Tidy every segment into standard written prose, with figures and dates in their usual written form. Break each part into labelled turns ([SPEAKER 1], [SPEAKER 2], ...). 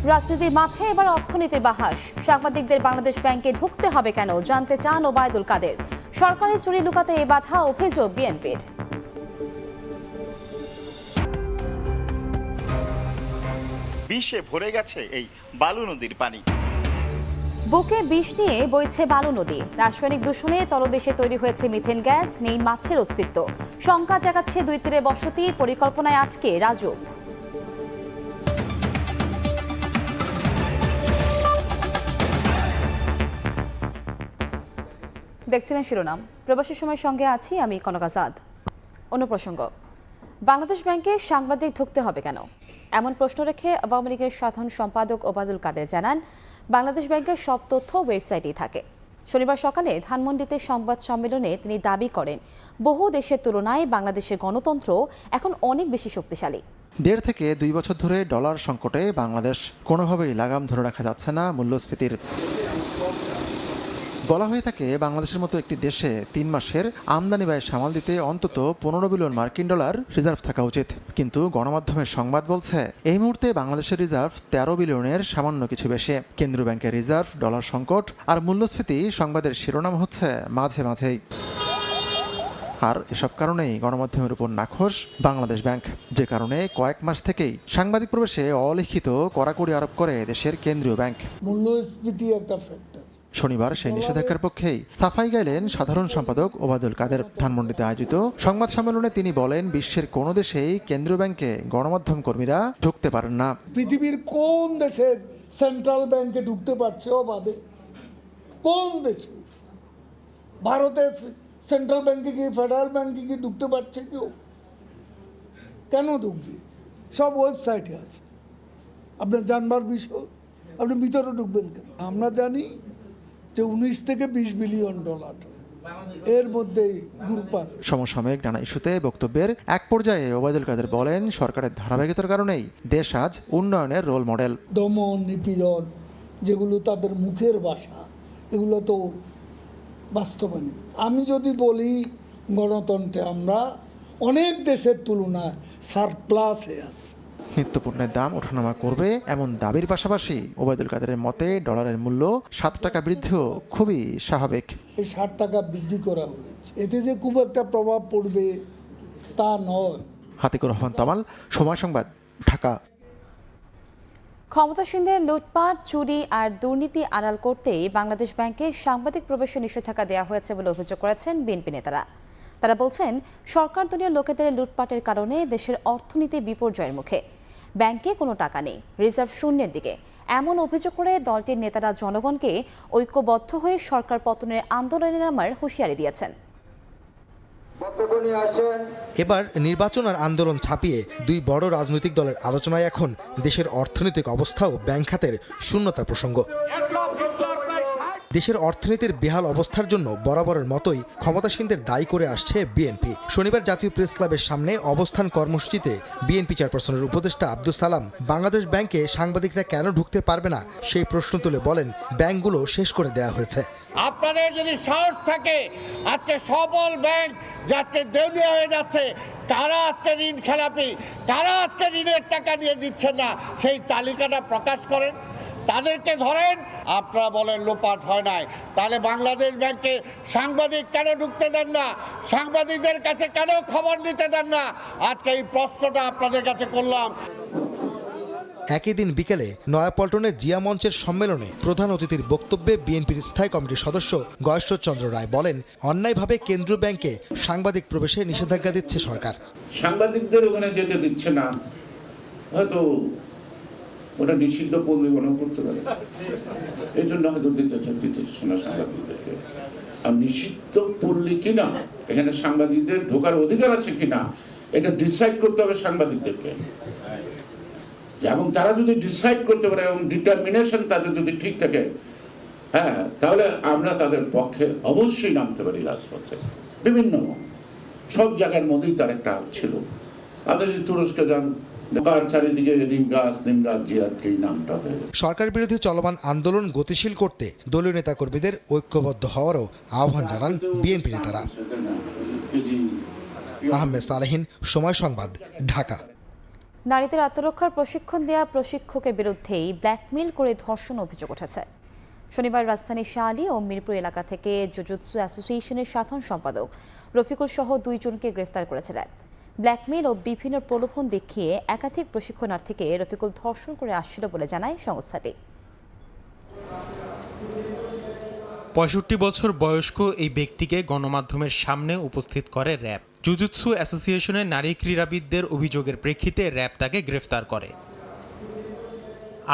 [SPEAKER 1] রাজনীতির মাঠে এবার অর্থনীতির বাহাস। সাংবাদিকদের বাংলাদেশ ব্যাংকে ঢুকতে হবে কেন জানতে চান ওবায়দুল কাদের। সরকারি চুরি লুকাতে এ বাধা, অভিযোগ বিএনপির।
[SPEAKER 2] বিষে ভরে গেছে এই বালু নদীর পানি।
[SPEAKER 1] বুকে বিষ নিয়ে বইছে বালু নদী। রাসায়নিক দূষণে তলদেশে তৈরি হয়েছে মিথেন গ্যাস, নেই মাছের অস্তিত্ব। শঙ্কা জাগাচ্ছে দুই তীরে বসতি, পরিকল্পনায় আটকে রাজুক। দেখছিলেন শিরোনাম। প্রবাসী সময়ের সঙ্গে আছি আমি কনক আজাদ। অন্য প্রসঙ্গ, বাংলাদেশ ব্যাংকে সাংবাদিক ঢুকতে হবে কেন, এমন প্রশ্ন রেখে আওয়ামী লীগের সাধারণ সম্পাদক ওবায়দুল কাদের জানান, বাংলাদেশ ব্যাংকের সব তথ্য ওয়েবসাইটেই থাকে। শনিবার সকালে ধানমন্ডিতে সংবাদ সম্মেলনে তিনি দাবি করেন, বহু দেশের তুলনায় বাংলাদেশের গণতন্ত্র এখন অনেক বেশি শক্তিশালী।
[SPEAKER 3] 1.5 থেকে 2 বছর ধরে ডলার সংকটে বাংলাদেশ কোনোভাবেই লাগাম ধরে রাখা যাচ্ছে না মূল্যস্ফীতির। বলা হয়ে থাকে, বাংলাদেশের মতো একটি দেশে 3 মাসের আমদানি ব্যয় সামাল দিতে অন্তত 15 বিলিয়ন মার্কিন ডলার রিজার্ভ থাকা উচিত। কিন্তু গণমাধ্যমের সংবাদ বলছে, এই মুহূর্তে বাংলাদেশের রিজার্ভ 13 বিলিয়নের সামান্য কিছু বেশি। কেন্দ্রীয় ব্যাংকের রিজার্ভ, ডলার সংকট আর মূল্যস্ফীতি সংবাদের শিরোনাম হচ্ছে মাঝে মাঝেই। আর এসব কারণেই গণমাধ্যমের উপর নাখোশ বাংলাদেশ ব্যাংক, যে কারণে কয়েক মাস থেকেই সাংবাদিক প্রবেশে অলিখিত কড়াকড়ি আরোপ করে দেশের কেন্দ্রীয় ব্যাংক।
[SPEAKER 4] মূল্যস্ফীতি একটা ফ্যাক্টর।
[SPEAKER 3] শনিবার সেই নিষেধাজ্ঞার পক্ষেই সাফাই গাইলেন সাধারণ সম্পাদক ওবায়দুল কাদের। ধানমন্ডিতে আয়োজিত সংবাদ সম্মেলনে তিনি বলেন, বিশ্বের কোনো দেশেই কেন্দ্রীয় ব্যাংকে গণমাধ্যম কর্মীরা ঢুকতে পারেন না।
[SPEAKER 4] পৃথিবীর কোন দেশে সেন্ট্রাল ব্যাংকে ঢুকতে পারছে বাদে? কোন দেশে? ভারতের সেন্ট্রাল ব্যাংকে কি, ফেডারেল ব্যাংকে কি ঢুকতে পারছে কেউ? কেন ঢুকবে? সব ওয়েবসাইটে আছে। আপনার জানবার বিষয়, আপনি ভিতরে ঢুকবেন কেন? আমরা জানি যে 19 থেকে 20 বিলিয়ন ডলার এর মধ্যেই গ্রুপার।
[SPEAKER 3] সমসাময়িক নানা ইস্যুতে বক্তব্যের এক পর্যায়ে ওবায়দুল কাদের বলেন, সরকারের ধারাবাহিকতার কারণেই দেশ আজ উন্নয়নের রোল মডেল।
[SPEAKER 4] দমন নিপীড়ন যেগুলো তাদের মুখের ভাষা, এগুলো তো বাস্তবায়ন। আমি যদি বলি গণতন্ত্রে আমরা অনেক দেশের তুলনায় সারপ্লাসে আছি।
[SPEAKER 3] নিত্যপণ্যের দাম ওঠানামা করবে এমন দাবির পাশাপাশি ওবায়দুল কাদেরের মতে ডলারের মূল্য 7 টাকা বৃদ্ধিও খুবই স্বাভাবিক।
[SPEAKER 4] এই 60 টাকা বৃদ্ধি করা হয়েছে, এতে যে খুব একটা প্রভাব পড়বে তা নয়।
[SPEAKER 3] হাতিকুর রহমান তামাল, সময় সংবাদ, ঢাকা।
[SPEAKER 1] ক্ষমতাসীনদের লুটপাট, চুরি আর দুর্নীতি আড়াল করতেই বাংলাদেশ ব্যাংকে সাংবাদিক প্রবেশে নিষেধাজ্ঞা দেওয়া হয়েছে বলে অভিযোগ করেছেন বিএনপি নেতারা। তারা বলছেন, সরকার দলীয় লোকেদের লুটপাটের কারণে দেশের অর্থনীতি বিপর্যয়ের মুখে। ব্যাংকে কোনো টাকা নেই, রিজার্ভ শূন্যের দিকে। এমন অভিযোগ করে দলটির নেতারা জনগণকে ঐক্যবদ্ধ হয়ে সরকার পতনের আন্দোলনে নামার হুঁশিয়ারি দিয়েছেন।
[SPEAKER 5] এবার নির্বাচন আর আন্দোলন ছাপিয়ে দুই বড় রাজনৈতিক দলের আলোচনায় এখন দেশের অর্থনৈতিক অবস্থা ও ব্যাংক খাতের শূন্যতা প্রসঙ্গ। দেশের অর্থনীতির বেহাল অবস্থার জন্য বরাবরের মতোই ক্ষমতাসীনদের দায়ী করে আসছে বিএনপি। শনিবার জাতীয় প্রেস ক্লাবের সামনে অবস্থান কর্মসূচিতে বিএনপি চেয়ারপারসনের উপদেষ্টা আব্দুল সালাম বাংলাদেশ ব্যাংকে সাংবাদিকরা কেন ঢুকতে পারবে না সেই প্রশ্ন তুলে বলেন, ব্যাংকগুলো শেষ করে দেওয়া হয়েছে।
[SPEAKER 6] আপনাদের যদি সাহস থাকে, আজকে সবল ব্যাংক যাতে দেউলিয়া হয়ে যাচ্ছে, তারা আজকে ঋণ খেলাপি, তারা আজকে ঋণের টাকা নিয়ে দিচ্ছেন না, সেই তালিকাটা প্রকাশ করেন, তাদেরকে ধরেন। আপনারা বলেন লোপাট হয় নাই, তাহলে বাংলাদেশ ব্যাংকে সাংবাদিক কেন ঢুকতে দেন না? সাংবাদিকদের কাছে কেন খবর নিতে দেন না? আজকে এই প্রশ্নটা আপনাদের কাছে করলাম।
[SPEAKER 5] একই দিন বিকেলে নয়াপল্টনের জিয়া মঞ্চের সম্মেলনে প্রধান অতিথির বক্তব্যে বিএনপির স্থায়ী কমিটির সদস্য গয়েশ্বরচন্দ্র রায় বলেন, অন্যায়ভাবে কেন্দ্রীয় ব্যাংকে সাংবাদিক প্রবেশে নিষেধাজ্ঞা দিচ্ছে সরকার।
[SPEAKER 7] সাংবাদিকদের ওখানে যেতে দিচ্ছে না, হয়তো ওটা নিষিদ্ধ পল্লী মনে করতে পারে, এই জন্য হয়তো দিতেছে না সাংবাদিকদেরকে। আর নিষিদ্ধ পল্লী কিনা, এখানে সাংবাদিকদের ঢোকার অধিকার আছে কিনা, এটা ডিসাইড করতে হবে সাংবাদিকদেরকে। এবং তারা যদি ডিসাইড করতে পারে এবং ডিটারমিনেশন তাদের যদি ঠিক থাকে, হ্যাঁ, তাহলে আমরা তাদের পক্ষে অবশ্যই নামতে পারি রাজপথে। বিভিন্ন সব জায়গার মধ্যেই তার একটা ছিল। আপনি যদি তুরস্কে যান, চারিদিকে
[SPEAKER 5] সরকার বিরোধী চলমান আন্দোলন গতিশীল করতে দলীয় নেতাকর্মীদের ঐক্যবদ্ধ হওয়ারও আহ্বান জানান বিএনপি নেতারা। আহমেদ সালেহীন, সময় সংবাদ, ঢাকা।
[SPEAKER 1] নারীদের আত্মরক্ষার প্রশিক্ষণ দেওয়া প্রশিক্ষকের বিরুদ্ধেই ব্ল্যাকমেইল করে ধর্ষণ অভিযোগ উঠেছে। শনিবার রাজধানীর শাহালি ও মিরপুর এলাকা থেকে জুজুৎসু অ্যাসোসিয়েশনের সাধারণ সম্পাদক রফিকুল সহ 2 জনকে গ্রেফতার করেছে র্যাব। ব্ল্যাকমেইল ও বিভিন্ন প্রলোভন দেখিয়ে একাধিক প্রশিক্ষণার্থীকে রফিকুল ধর্ষণ করে আসছিল বলে জানায় সংস্থাটি।
[SPEAKER 8] ৬৫ বছর বয়স্ক এই ব্যক্তিকে গণমাধ্যমের সামনে উপস্থিত করে র্যাব। জুজুৎসু অ্যাসোসিয়েশনের নারী ক্রীড়াবিদদের অভিযোগের প্রেক্ষিতে র্যাব তাকে গ্রেফতার করে।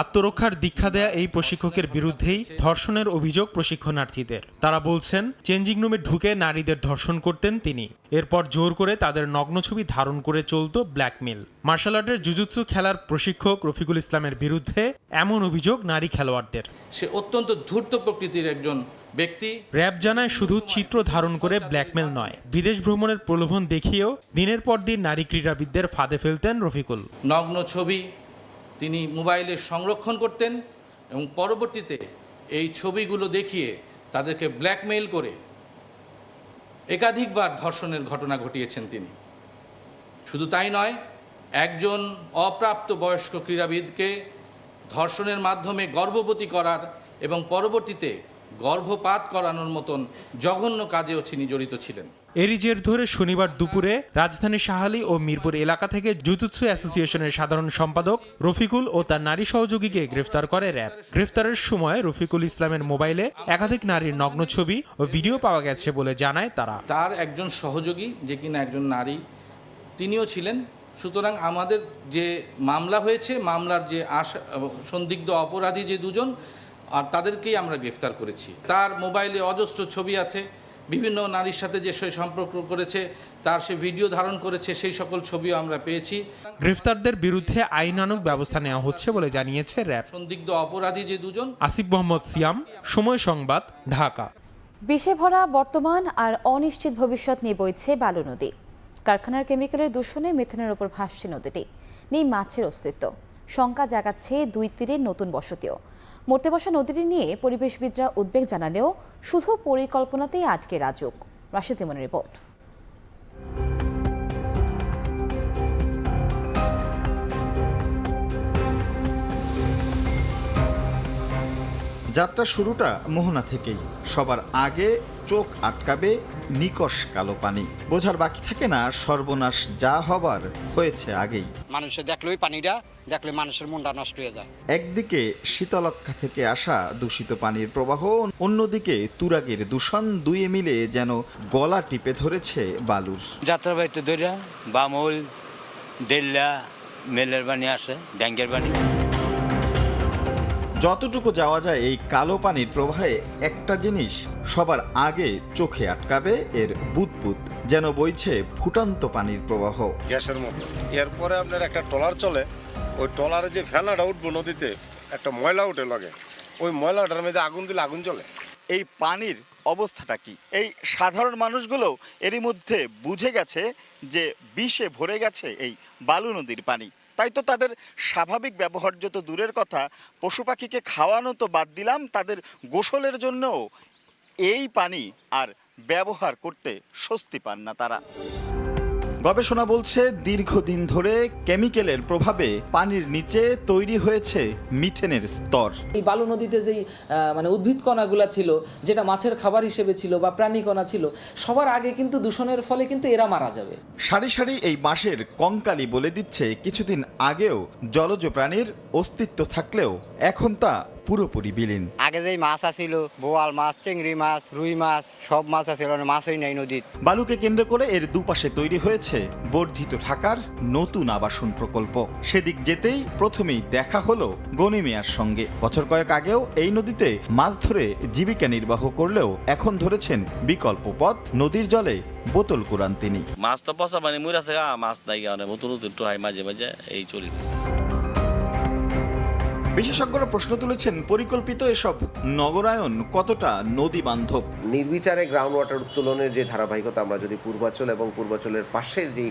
[SPEAKER 8] আত্মরক্ষার দীক্ষা দেয়া এই প্রশিক্ষকের বিরুদ্ধেই ধর্ষণের অভিযোগ প্রশিক্ষণার্থীদের। তারা বলছেন, চেঞ্জিং রুমে ঢুকে নারীদের ধর্ষণ করতেন তিনি। এরপর জোর করে তাদের নগ্ন ছবি ধারণ করে চলত ব্ল্যাকমেল। মার্শাল আর্টের জুজুৎসু খেলার প্রশিক্ষক রফিকুল ইসলামের বিরুদ্ধে এমন অভিযোগ নারী খেলোয়াড়দের।
[SPEAKER 9] সে অত্যন্ত ধূর্ত প্রকৃতির একজন ব্যক্তি।
[SPEAKER 8] র্যাব জানায়, শুধু চিত্র ধারণ করে ব্ল্যাকমেল নয়, বিদেশ ভ্রমণের প্রলোভন দেখিয়েও দিনের পর দিন নারী ক্রীড়াবিদদের ফাঁদে ফেলতেন রফিকুল।
[SPEAKER 9] নগ্ন ছবি তিনি মোবাইলে সংরক্ষণ করতেন এবং পরবর্তীতে এই ছবিগুলো দেখিয়ে তাদেরকে ব্ল্যাকমেইল করে একাধিকবার ধর্ষণের ঘটনা ঘটিয়েছেন তিনি। শুধু তাই নয়, একজন অপ্রাপ্ত বয়স্ক ক্রীড়াবিদকে ধর্ষণের মাধ্যমে গর্ভবতী করার এবং পরবর্তীতে গর্ভপাত করানোর মতন জঘন্য কাজেও তিনি জড়িত ছিলেন।
[SPEAKER 8] এরই জের ধরে শনিবার দুপুরে রাজধানীর শাহালি ও মিরপুর এলাকা থেকে জুজুৎসু অ্যাসোসিয়েশনের সাধারণ সম্পাদক রফিকুল ও তার নারী সহযোগীকে গ্রেফতার করে র্যাব। গ্রেফতারের সময় রফিকুল ইসলামের মোবাইলে একাধিক নারীর নগ্ন ছবি ও ভিডিও পাওয়া গেছে বলে জানায় তারা।
[SPEAKER 9] তার একজন সহযোগী, যে কিনা একজন নারী, তিনিও ছিলেন। সুতরাং আমাদের যে মামলা হয়েছে, মামলার যে সন্দিগ্ধ অপরাধী যে 2 জন, আর তাদেরকেই আমরা গ্রেফতার করেছি। তার মোবাইলে অজস্র ছবি আছে, বিভিন্ন নারীর সাথে যে সে সম্পর্ক করেছে, তার সে ভিডিও ধারণ করেছে, সেই সকল ছবিও আমরা পেয়েছি।
[SPEAKER 8] গ্রেফতারদের বিরুদ্ধে আইনানুগ ব্যবস্থা নেওয়া হচ্ছে বলে জানিয়েছে র্যাব।
[SPEAKER 9] সন্দিগ্ধ অপরাধী যে 2 জন।
[SPEAKER 8] আসিফ মোহাম্মদ সিয়াম, সময় সংবাদ, ঢাকা।
[SPEAKER 1] বিষে ভরা বর্তমান আর অনিশ্চিত ভবিষ্যৎ নিয়ে বইছে বালু নদী। কারখানার কেমিক্যালের দূষণে মিথেনের ওপর ভাসছে নদীটি। নেই মাছের অস্তিত্ব, শঙ্কা জাগাচ্ছে 2 তীরের নতুন বসতিও। মরতে বসা নদীটি নিয়ে পরিবেশবিদরা উদ্বেগ জানালেও শুধু পরিকল্পনাতেই আটকে রাজুক। রাশিদ ইমনের রিপোর্ট।
[SPEAKER 10] যাত্রা শুরুটা মোহনা থেকেই। সবার আগে চোখ আটকাবে নিকষ কালো পানি। বোঝার বাকি থাকে না সর্বনাশ যা হবার হয়েছে আগেই।
[SPEAKER 11] মানুষে দেখলেই পানিটা দেখলে মানুষের মনটা নষ্ট হয়ে যায়।
[SPEAKER 10] একদিকে শীতলক্ষা থেকে আসা দূষিত পানির প্রবাহ, অন্যদিকে তুরাগের দূষণ, দুয়ে মিলে যেন গলা টিপে ধরেছে বালুর।
[SPEAKER 12] যাত্রাবাড়িতে দইরা বামল দেল্লা মেলের পানি আসে, ড্যাঙ্গের পানি।
[SPEAKER 10] যতটুকু যাওয়া যায় এই কালো পানির প্রবাহে একটা জিনিস সবার আগে চোখে আটকাবে, এর বুদবুদ যেন বইছে ফুটন্ত পানির প্রবাহ
[SPEAKER 13] গ্যাসের মতো। এরপরে আপনার একটা ট্রলার চলে, ওই ট্রলারে যে ফেনাটা উঠবো নদীতে, একটা ময়লা উঠে লাগে, ওই ময়লাটার মধ্যে আগুন দিলে আগুন জ্বলে।
[SPEAKER 2] এই পানির অবস্থাটা কি? এই সাধারণ মানুষগুলো এরই মধ্যে বুঝে গেছে যে বিষে ভরে গেছে এই বালু নদীর পানি। তাই তো তাদের স্বাভাবিক ব্যবহার যত দূরের কথা, পশু পাখিকে খাওয়ানো তো বাদ দিলাম, তাদের গোসলের জন্যও এই পানি আর ব্যবহার করতে স্বস্তি পান না তারা।
[SPEAKER 10] গবেষণা বলছে দীর্ঘদিন ধরে কেমিক্যালের প্রভাবে পানির নিচে তৈরি হয়েছে মিথেনের স্তর।
[SPEAKER 14] এই বালু নদীতে যেই উদ্ভিদ কণাগুলা ছিল, যেটা মাছের খাবার হিসেবে ছিল বা প্রাণী কণা ছিল, সবার আগে কিন্তু দূষণের ফলে কিন্তু এরা মারা যাবে।
[SPEAKER 10] সারি সারি এই বাঁশের কঙ্কালি বলে দিচ্ছে কিছুদিন আগেও জলজ প্রাণীর অস্তিত্ব থাকলেও এখন তা পুরোপুরি বিলীন।
[SPEAKER 11] আগে যেই মাছ আছিল, বোয়াল মাছ, চিংড়ি মাছ, রুই মাছ, সব মাছ আছিল, মাছই নাই নদীর।
[SPEAKER 10] বালুকে কেন্দ্র করে এর দুপাশে তৈরি হয়েছে বর্ধিত ঢাকার নতুন আবাসন প্রকল্প। সেদিক যেতেই প্রথমেই দেখা হলো গনি মিয়ার সঙ্গে। বছর কয়েক আগেও এই নদীতে মাছ ধরে জীবিকা নির্বাহ করলেও এখন ধরেছেন বিকল্প পথ, নদীর জলে বোতল কুড়ান তিনি।
[SPEAKER 12] মাছ তো পচা পানি মুড় আছে, মাছ নাই, বোতল একটু হয় মাঝে মাঝে, এই চলি।
[SPEAKER 10] বিশেষজ্ঞরা প্রশ্ন তুলেছেন, পরিকল্পিত এসব নগরায়ন কতটা নদী বান্ধব।
[SPEAKER 15] নির্বিচারে গ্রাউন্ড ওয়াটার উত্তোলনের যে ধারাবাহিকতা আমরা যদি পূর্বাঞ্চল এবং পূর্বাঞ্চলের পাশের যে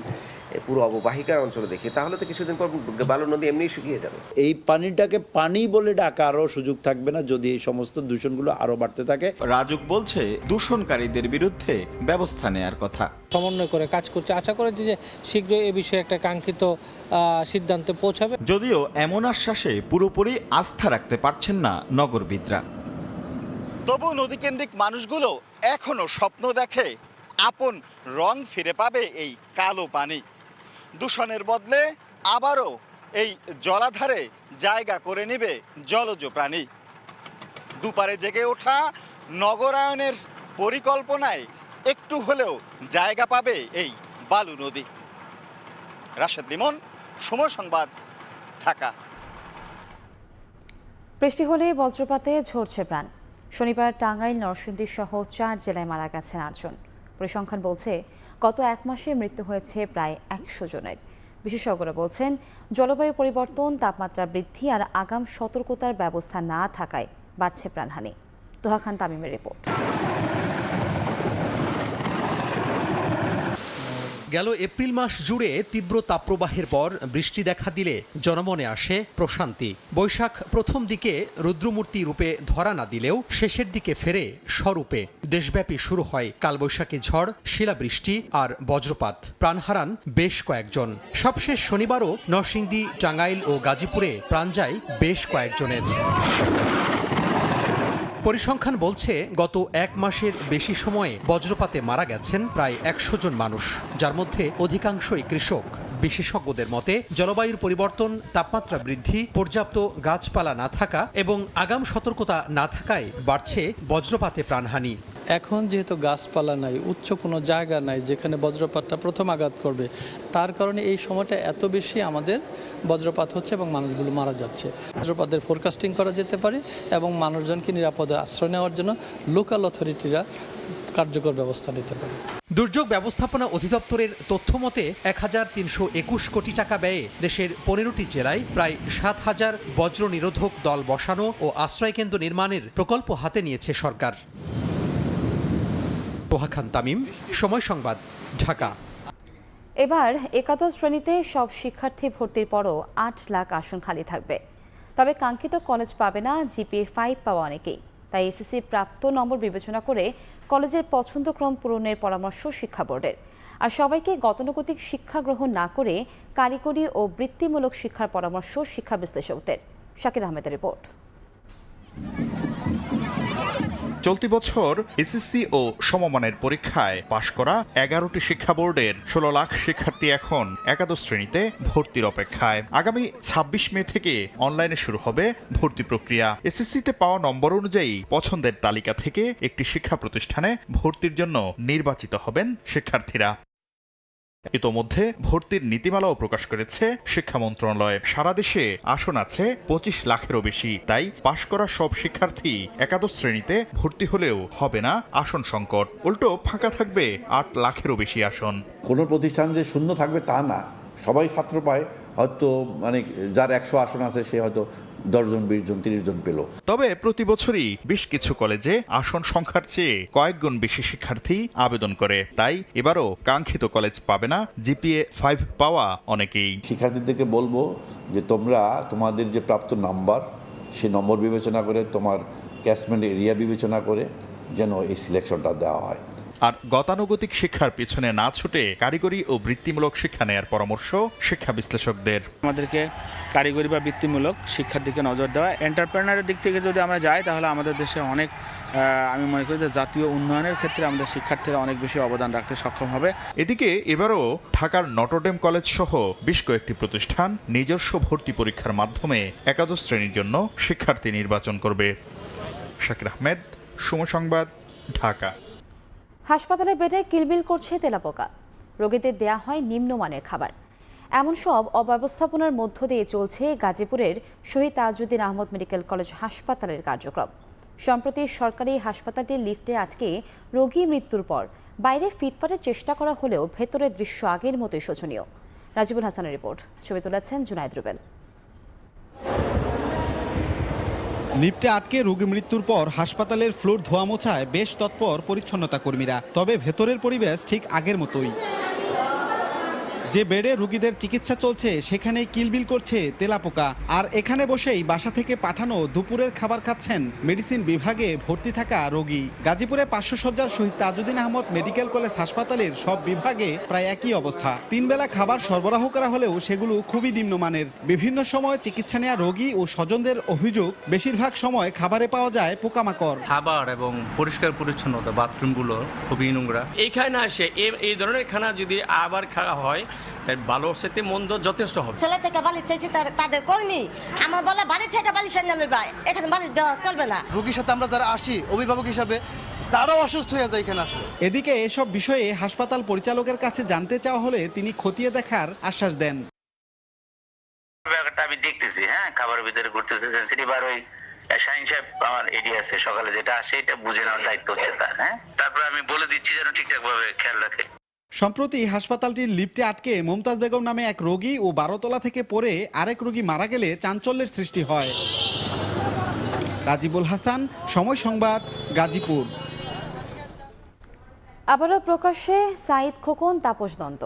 [SPEAKER 15] পুরো অববাহিকার অঞ্চলে দেখি, তাহলে তো কিছুদিন পর বালু নদী এমনি শুকিয়ে যাবে।
[SPEAKER 16] এই পানিটাকে পানি বলে ডাকারও সুযোগ থাকবে না যদি এই সমস্ত দূষণগুলো আরো বাড়তে থাকে।
[SPEAKER 10] রাজুক বলছে দূষণকারীদের বিরুদ্ধে ব্যবস্থা নেয়ার কথা।
[SPEAKER 17] সমন্বয় করে কাজ করছে। আশা করা যে শীঘ্রই এ বিষয়ে একটা কাঙ্ক্ষিত সিদ্ধান্তে পৌঁছাবে।
[SPEAKER 10] যদিও এমন আশ্বাসে পুরোপুরি আস্থা রাখতে পারছেন না নগরবিদরা।
[SPEAKER 2] তবু নদীকেন্দ্রিক মানুষগুলো এখনো স্বপ্ন দেখে আপন রং ফিরে পাবে এই কালো পানি। দূষণের বদলে আবারও এই জলাধারে জায়গা করে নেবে জলজ প্রাণী। দুপারে জেগে ওঠা নগরায়নের পরিকল্পনায় একটু হলেও জায়গা পাবে এই বালু নদী। রাশেদ লিমন, সময় সংবাদ, ঢাকা।
[SPEAKER 1] বৃষ্টি হলে বজ্রপাতে ঝরছে প্রাণ। শনিবার টাঙ্গাইল, নরসিংদী সহ 4 জেলায় মারা গেছেন 8 জন। পরিসংখ্যান বলছে গত 1 মাসে মৃত্যু হয়েছে প্রায় 100 জনের। বিশেষজ্ঞরা বলছেন জলবায়ু পরিবর্তন, তাপমাত্রা বৃদ্ধি আর আগাম সতর্কতার ব্যবস্থা না থাকায় বাড়ছে প্রাণহানি। তোহা খান তামিমের রিপোর্ট।
[SPEAKER 18] গেল এপ্রিল মাস জুড়ে তীব্র তাপপ্রবাহের পর বৃষ্টি দেখা দিলে জনমনে আসে প্রশান্তি। বৈশাখ প্রথম দিকে রুদ্রমূর্তি রূপে ধরা না দিলেও শেষের দিকে ফেরে স্বরূপে। দেশব্যাপী শুরু হয় কালবৈশাখী ঝড়, শিলাবৃষ্টি আর বজ্রপাত। প্রাণ হারান বেশ কয়েকজন। সবশেষ শনিবারও নরসিংদী, টাঙ্গাইল ও গাজীপুরে প্রাণ যায় বেশ কয়েকজনের। পরিসংখ্যান বলছে গত 1 মাসের বেশি সময়ে বজ্রপাতে মারা গেছেন প্রায় 100 জন মানুষ, যার মধ্যে অধিকাংশই কৃষক। বিশেষজ্ঞদের মতে জলবায়ুর পরিবর্তন, তাপমাত্রা বৃদ্ধি, পর্যাপ্ত গাছপালা না থাকা এবং আগাম সতর্কতা না থাকায় বাড়ছে বজ্রপাতে প্রাণহানি।
[SPEAKER 17] এখন যেহেতু গাছপালা নাই, উচ্চ কোনো জায়গা নাই যেখানে বজ্রপাতটা প্রথম আঘাত করবে, তার কারণে এই সময়টা এত বেশি আমাদের বজ্রপাত হচ্ছে এবং মানুষগুলো মারা যাচ্ছে। বজ্রপাতের ফোরকাস্টিং করা যেতে পারে এবং মানুষজনকে নিরাপদে আশ্রয় নেওয়ার জন্য লোকাল অথরিটিরা কার্যকর ব্যবস্থা নিতে পারে।
[SPEAKER 18] দুর্যোগ ব্যবস্থাপনা অধিদপ্তরের তথ্য মতে 1321 কোটি টাকা ব্যয়ে দেশের 15টি জেলায় প্রায় 7000 বজ্র নিরোধক দল বসানো ও আশ্রয়কেন্দ্র নির্মাণের প্রকল্প হাতে নিয়েছে সরকার। তোহা খান তামিম, সময় সংবাদ, ঢাকা।
[SPEAKER 1] এবার একাদশ শ্রেণীতে সব শিক্ষার্থী ভর্তির পরও 8 লাখ আসন খালি থাকবে। তবে কাঙ্ক্ষিত কলেজ পাবে না জিপিএ 5 পাওয়া অনেকেই। তাই এসএসসি প্রাপ্ত নম্বর বিবেচনা করে কলেজের পছন্দক্রম পূরণের পরামর্শ শিক্ষা বোর্ডের। আর সবাইকে গতানুগতিক শিক্ষা গ্রহণ না করে কারিগরি ও বৃত্তিমূলক শিক্ষার পরামর্শ শিক্ষা বিশ্লেষকদের। শাকির আহমেদের রিপোর্ট।
[SPEAKER 10] চলতি বছর এসএসসি ও সমমানের পরীক্ষায় পাশ করা 11টি শিক্ষা বোর্ডের 16 লাখ শিক্ষার্থী এখন একাদশ শ্রেণীতে ভর্তির অপেক্ষায়। আগামী 26 মে থেকে অনলাইনে শুরু হবে ভর্তি প্রক্রিয়া। এসএসসিতে পাওয়া নম্বর অনুযায়ী পছন্দের তালিকা থেকে একটি শিক্ষা প্রতিষ্ঠানে ভর্তির জন্য নির্বাচিত হবেন শিক্ষার্থীরা। ইতোমধ্যে ভর্তির নীতিমালাও প্রকাশ করেছে শিক্ষা মন্ত্রণালয়। সারা দেশে আসন আছে 25 লাখেরও বেশি। তাই পাশ করা সব শিক্ষার্থী একাদশ শ্রেণীতে ভর্তি হলেও হবে না আসন সংকট, উল্টো ফাঁকা থাকবে 8 লাখেরও বেশি আসন।
[SPEAKER 16] কোনো প্রতিষ্ঠান যে শূন্য থাকবে তা না, সবাই ছাত্র পায়, হয়তো মানে যার 100 আসন আছে সে হয়তো 10 জন, 20 জন, 30 জন পেল।
[SPEAKER 10] তবে প্রতি বছরই বেশ কিছু কলেজে আসন সংখ্যার চেয়ে কয়েক গুণ বেশি শিক্ষার্থী আবেদন করে। তাই এবারও কাঙ্ক্ষিত কলেজ পাবে না জিপিএ 5 পাওয়া অনেকেই।
[SPEAKER 16] শিক্ষার্থীদেরকে বলবো যে তোমরা তোমাদের যে প্রাপ্ত নাম্বার, সে নম্বর বিবেচনা করে, তোমার ক্যাচমেন্ট এরিয়া বিবেচনা করে যেন এই সিলেকশনটা দেওয়া হয়।
[SPEAKER 10] আর গতানুগতিক শিক্ষার পিছনে না ছুটে কারিগরি ও বৃত্তিমূলক শিক্ষা নেয়ার পরামর্শ শিক্ষা বিশ্লেষকদের।
[SPEAKER 19] আমাদেরকে কারিগরি বা বৃত্তিমূলক শিক্ষার দিকে নজর দেওয়া। এন্টারপ্রেনারের দিক থেকে যদি আমরা যাই তাহলে আমাদের দেশে অনেক, আমি মনে করি যে জাতীয় উন্নয়নের ক্ষেত্রে আমাদের শিক্ষার্থীরা অনেক বেশি অবদান রাখতে সক্ষম হবে।
[SPEAKER 10] এদিকে এবারও ঢাকার নটরডেম কলেজ সহ বেশ কয়েকটি প্রতিষ্ঠান নিজস্ব ভর্তি পরীক্ষার মাধ্যমে একাদশ শ্রেণীর জন্য শিক্ষার্থী নির্বাচন করবে। শাকির আহমেদ, সময় সংবাদ, ঢাকা।
[SPEAKER 1] হাসপাতালে বেডে কিলবিল করছে তেলাপোকা। রোগীদের দেয়া হয় নিম্নমানের খাবার। এমন সব অব্যবস্থাপনার মধ্য দিয়ে চলছে গাজীপুরের শহীদ তাজউদ্দিন আহমদ মেডিকেল কলেজ হাসপাতালের কার্যক্রম। সম্প্রতি সরকারি হাসপাতালটির লিফটে আটকে রোগী মৃত্যুর পর বাইরে ফিটফাটের চেষ্টা করা হলেও ভেতরের দৃশ্য আগের মতোই শোচনীয়। রাজিবুল হাসানের রিপোর্ট, ছবি তুলেছেন জুনায়েদ রুবেল।
[SPEAKER 20] লিফটে আটকে রোগী মৃত্যুর পর হাসপাতালের ফ্লোর ধোয়া মোছায় বেশ তৎপর পরিচ্ছন্নতা কর্মীরা। তবে ভেতরের পরিবেশ ঠিক আগের মতোই। যে বেডে রোগীদের চিকিৎসা চলছে সেখানেই কিলবিল করছে তেলাপোকা। আর এখানে বসেই বাসা থেকে পাঠানো দুপুরের খাবার খাচ্ছেন মেডিসিন বিভাগে ভর্তি থাকা রোগী। গাজীপুরে 500 শয্যার শহীদ তাজউদ্দিন আহমদ মেডিকেল কলেজ হাসপাতালের সব বিভাগে প্রায় একই অবস্থা। 3 বেলা খাবার সরবরাহ করা হলেও সেগুলো খুবই নিম্নমানের। বিভিন্ন সময় চিকিৎসা নেওয়া রোগী ও স্বজনদের অভিযোগ, বেশিরভাগ সময় খাবারে পাওয়া যায় পোকামাকড়।
[SPEAKER 21] খাবার এবং পরিষ্কার পরিচ্ছন্নতা, বাথরুমগুলো খুবই নোংরা।
[SPEAKER 22] এইখানে আসে এই ধরনের খানা যদি আবার খাওয়া হয় তাই ভালো সাথে মন্দ যথেষ্ট হবে।
[SPEAKER 23] ছেলে থেকে বালিশ চাইছি তাদের কর্মী আমার বলে বাড়ি থেকে বালিশ এনে লইবা, এখানে বালিশ দেওয়া চলবে না।
[SPEAKER 24] রোগীর সাথে আমরা যারা আসি অভিভাবক হিসাবে তারাও অসুস্থ হয়ে যায় এখানে আসলে।
[SPEAKER 20] এদিকে এসব বিষয়ে হাসপাতাল পরিচালকের কাছে জানতে চাওয়া হলে তিনি খতিয়ে দেখার আশ্বাস দেন।
[SPEAKER 25] ব্যাপারটা আমি দেখতেছি, হ্যাঁ, খাবারের ভিতরে ঘুরতেছে সেন্সিটিভ, আর ওই শাহিন সাহেব আমার এরিয়া আছে, সকালে যেটা আসে এটা বুঝে নেওয়ার দায়িত্ব হচ্ছে তার। হ্যাঁ, তারপরে আমি বলে দিচ্ছি যেন ঠিকঠাক ভাবে খেয়াল রাখে।
[SPEAKER 20] সম্প্রতি হাসপাতালটির লিফটে আটকে মুমতাজ বেগম নামে এক রোগী ও 12 তলা থেকে পড়ে আরেক রোগী মারা গেলে চাঞ্চল্যের সৃষ্টি হয়। রাজিবুল হাসান, সময় সংবাদ, গাজীপুর।
[SPEAKER 1] আবারও প্রকাশ্যে সাঈদ খোকন তাপস দ্বন্দ্ব।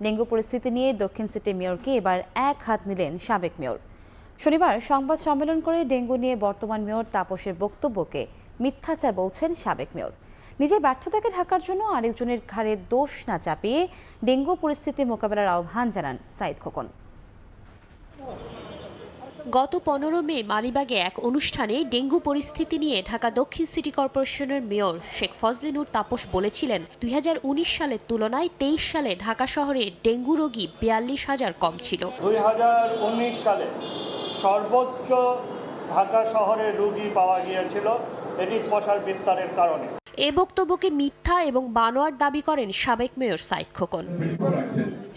[SPEAKER 1] ডেঙ্গু পরিস্থিতি নিয়ে দক্ষিণ সিটি মেয়রকে এবার এক হাত নিলেন সাবেক মেয়র। শনিবার সংবাদ সম্মেলন করে ডেঙ্গু নিয়ে বর্তমান মেয়র তাপসের বক্তব্যকে মিথ্যাচার বলছেন সাবেক মেয়র। নিজের ব্যর্থতাকে ঢাকার জন্য আরেকজনের ঘাড়ে দোষ না চাপিয়ে ডেঙ্গু পরিস্থিতি মোকাবেলার আহ্বান জানান সাঈদ খোকন।
[SPEAKER 26] গত 15 মে মালিবাগে এক অনুষ্ঠানে ডেঙ্গু পরিস্থিতি নিয়ে ঢাকা দক্ষিণ সিটি কর্পোরেশনের মেয়র শেখ ফজলে নূর তাপস বলেছিলেন 2019 সালের তুলনায় 23 সালে ঢাকা শহরে ডেঙ্গু রোগী 42,000 কম ছিল।
[SPEAKER 27] 2019 সালে সর্বোচ্চ ঢাকা শহরে রোগী পাওয়া গিয়েছিল এটি মশার বিস্তারের কারণে।
[SPEAKER 26] এ বক্তব্যকে মিথ্যা এবং বানোয়ার দাবি করেন সাবেক মেয়র সাঈদ খোকন।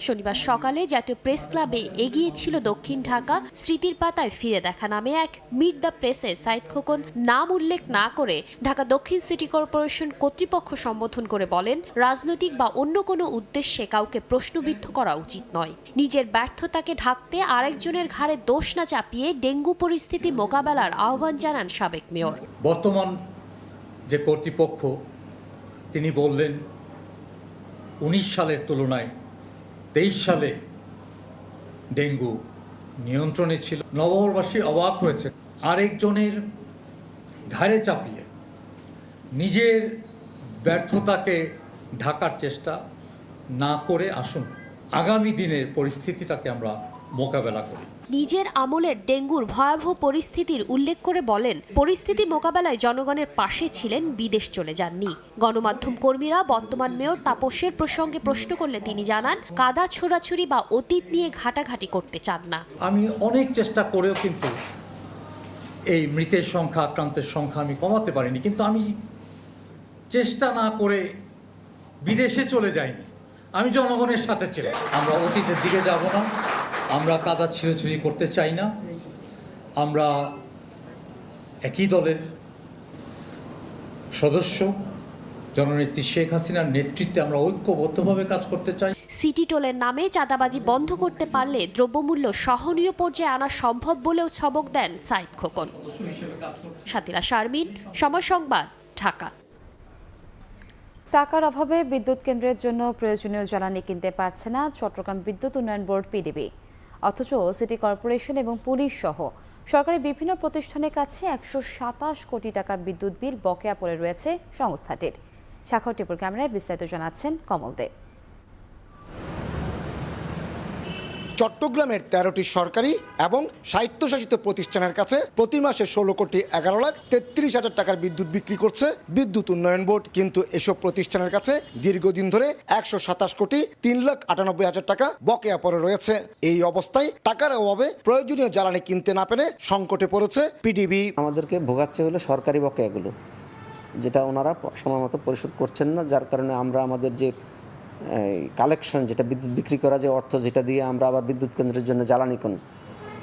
[SPEAKER 26] শনিবার সকালে জাতীয় প্রেস ক্লাবে এগিয়ে ছিল দক্ষিণ ঢাকা স্মৃতির পাতায় ফিরে দেখা নামে এক মিট দ্য প্রেসে সাঈদ খোকন নাম উল্লেখ না করে ঢাকা দক্ষিণ সিটি কর্পোরেশন কর্তৃপক্ষ সম্বোধন করে বলেন, রাজনৈতিক বা অন্য কোনো উদ্দেশ্যে কাউকে প্রশ্নবিদ্ধ করা উচিত নয়। নিজের ব্যর্থতাকে ঢাকতে আরেকজনের ঘাড়ে দোষ না চাপিয়ে ডেঙ্গু পরিস্থিতি মোকাবেলার আহ্বান জানান সাবেক মেয়র।
[SPEAKER 28] বর্তমান যে কর্তৃপক্ষ তিনি বললেন 19 সালের তুলনায় 23 সালে ডেঙ্গু নিয়ন্ত্রণে ছিল। নগরবাসী অবাক হয়েছে। আরেকজনের ঘাড়ে চাপিয়ে নিজের ব্যর্থতাকে ঢাকার চেষ্টা না করে আসুন আগামী দিনের পরিস্থিতিটাকে আমরা মোকাবেলা করি।
[SPEAKER 26] নিজের আমলের ডেঙ্গুর ভয়াবহ পরিস্থিতির উল্লেখ করে বলেন, পরিস্থিতি মোকাবেলায় জনগণের পাশে ছিলেন, বিদেশ চলে যাননি। গণমাধ্যম কর্মীরা বর্তমান মেয়র তাপসের প্রসঙ্গে প্রশ্ন করলে তিনি জানান, কাদা ছোড়াছুরি বা অতীত নিয়ে ঘাটাঘাটি করতে চান না।
[SPEAKER 28] আমি অনেক চেষ্টা করেও কিন্তু এই মৃতের সংখ্যা, আক্রান্তের সংখ্যা আমি কমাতে পারিনি, কিন্তু আমি চেষ্টা না করে বিদেশে চলে যাইনি। আমি জনগণের সাথে ছিলাম। আমরা অতীতের দিকে যাব না, আমরা কাদা ছিঁড়েছুড়ি করতে চাই না। আমরা একই দলের সদস্য, জননেত্রী শেখ হাসিনার নেতৃত্বে আমরা ঐক্যবদ্ধভাবে কাজ করতে চাই।
[SPEAKER 26] সিটি টোলের নামে চাঁদাবাজি বন্ধ করতে পারলে দ্রব্যমূল্য সহনীয় পর্যায়ে আনা সম্ভব বলেও সবক দেন সাঈদ খোকন। সাতিরা শারমিন, সময় সংবাদ, ঢাকা।
[SPEAKER 1] টাকার অভাবে বিদ্যুৎ কেন্দ্রের জন্য প্রয়োজনীয় জ্বালানি কিনতে পারছে না চট্টগ্রাম বিদ্যুৎ উন্নয়ন বোর্ড পিডিবি। অথচ সিটি কর্পোরেশন এবং পুলিশ সহ সরকারি বিভিন্ন প্রতিষ্ঠানের কাছে 127 কোটি টাকা বিদ্যুৎ বিল বকেয়া পড়ে রয়েছে সংস্থাটির। সাক্ষর টিপুর ক্যামেরায় বিস্তারিত জানাচ্ছেন কমল দে।
[SPEAKER 29] চট্টগ্রামের 13টি সরকারি এবং স্বায়ত্তশাসিত প্রতিষ্ঠানের কাছে প্রতি মাসে 16,11,33,000 টাকার বিদ্যুৎ বিক্রি করছে বিদ্যুৎ উন্নয়ন বোর্ড। কিন্তু এসব প্রতিষ্ঠানের কাছে দীর্ঘদিন ধরে 127,03,98,000 টাকা বকেয়া পড়ে রয়েছে। এই অবস্থায় টাকার অভাবে প্রয়োজনীয় জ্বালানি কিনতে না পেরে সংকটে পড়েছে পিডিবি।
[SPEAKER 30] আমাদেরকে ভোগাচ্ছে হলো সরকারি বকেয়াগুলো, যেটা ওনারা সময় মতো পরিশোধ করছেন না, যার কারণে আমরা আমাদের যে কালেকশন, যেটা বিদ্যুৎ বিক্রি করা যে অর্থ, যেটা দিয়ে আমরা আবার বিদ্যুৎ কেন্দ্রের জন্য জ্বালানি কিনি,